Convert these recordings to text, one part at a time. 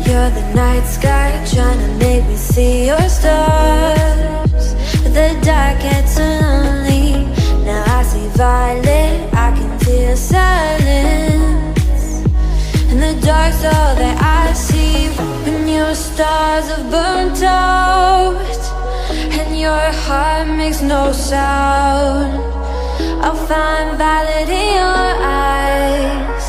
You're the night sky, trying to make me see your stars. But the dark gets so lonely. Now I see violet, I can feel silence. And the dark's all that I see. When your stars have burnt out and your heart makes no sound, I'll find violet in your eyes.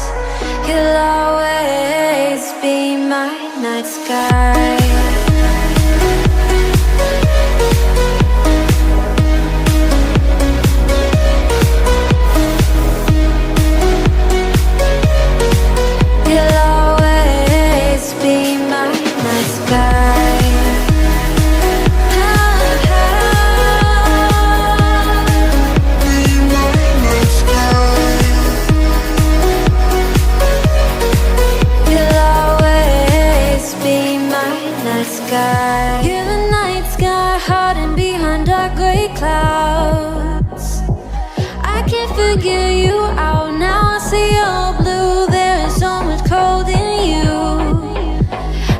You'll always be my night sky. You'll always be my night sky. You're the night sky, hiding behind dark gray clouds. I can't figure you out now. I see all blue. There is so much cold in you,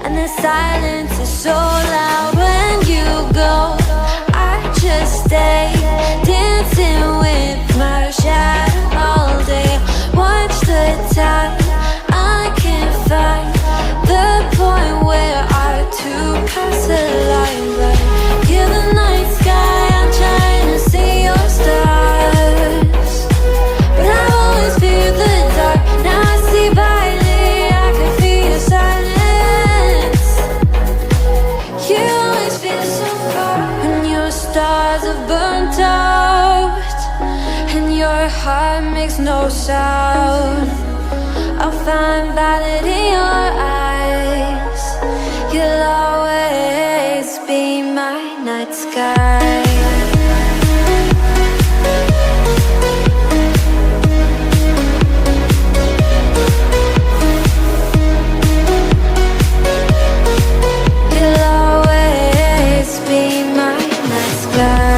and the silence is so loud when you go. I just stay dancing with my shadow all day. Watch the tide. I can't find the point where to pass the line, but you're the night sky. I'm trying to see your stars, but I've always feared the dark. Now I see violet, I can feel your silence. You always feel so far when your stars have burnt out and your heart makes no sound. I'll find violet in your eyes. You'll always be my night sky. You'll always be my night sky.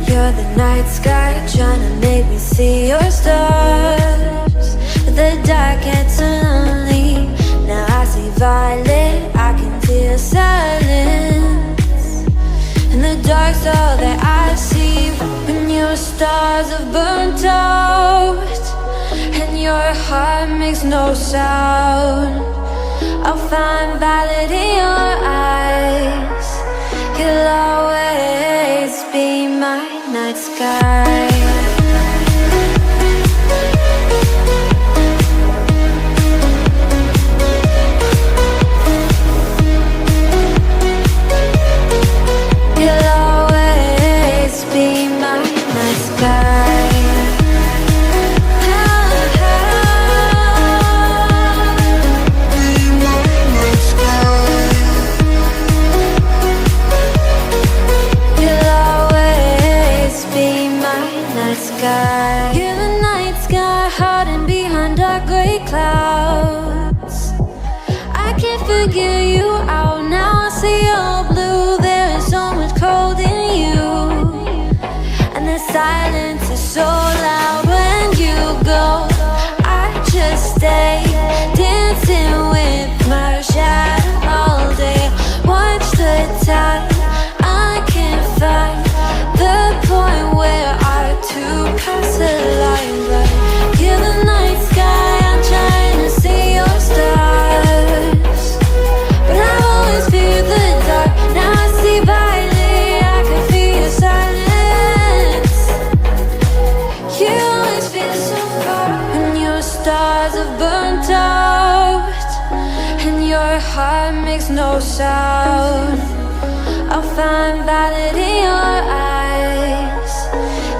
You're the night sky, trying to make me see your stars. But the dark gets so lonely. Now I see violet, I can feel silence. And the dark's all that I see. When your stars have burnt out and your heart makes no sound, I'll find violet in your eyes. You'll always be my night sky. You'll always be my night sky. You're the night sky, hiding behind dark gray clouds. I can't figure you out now. I see all blue. There is so much cold in you, and the silence is so loud when you go. I just stay dancing with my shadow all day. Watch the tide. I can't find the point where to pass the line, but you're the night sky. have burnt out, and your heart makes no sound. I'll find valid in your eyes.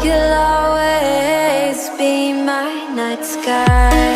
You'll always be my night sky.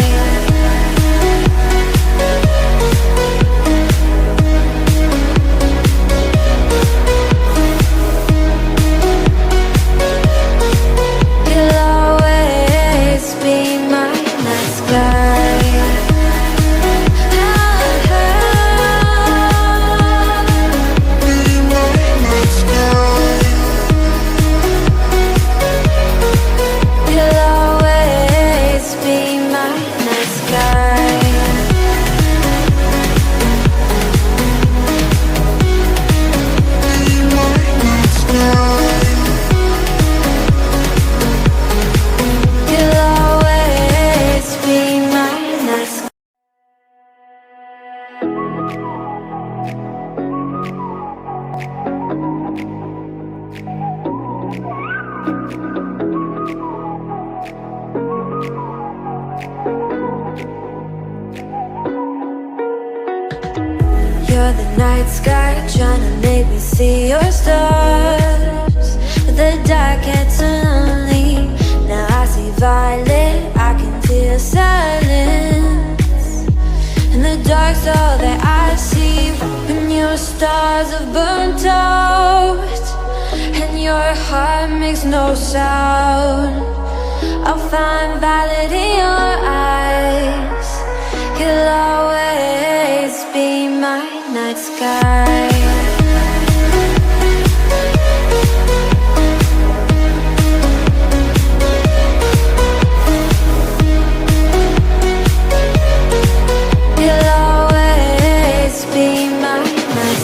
You're the night sky, trying to make me see your stars. But the dark gets so lonely. Now I see violet, I can feel silence. And the dark's all that I see. When your stars have burnt out, and your heart makes no sound. I'll find valid in your eyes. You'll always be my night sky. You'll always be my night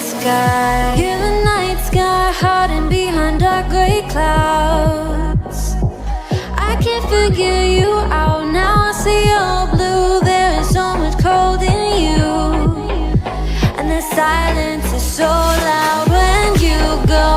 sky. You're the night sky, hiding behind dark gray clouds. I can't figure you out, now I see your blue. There is so much cold in you, and the silence is so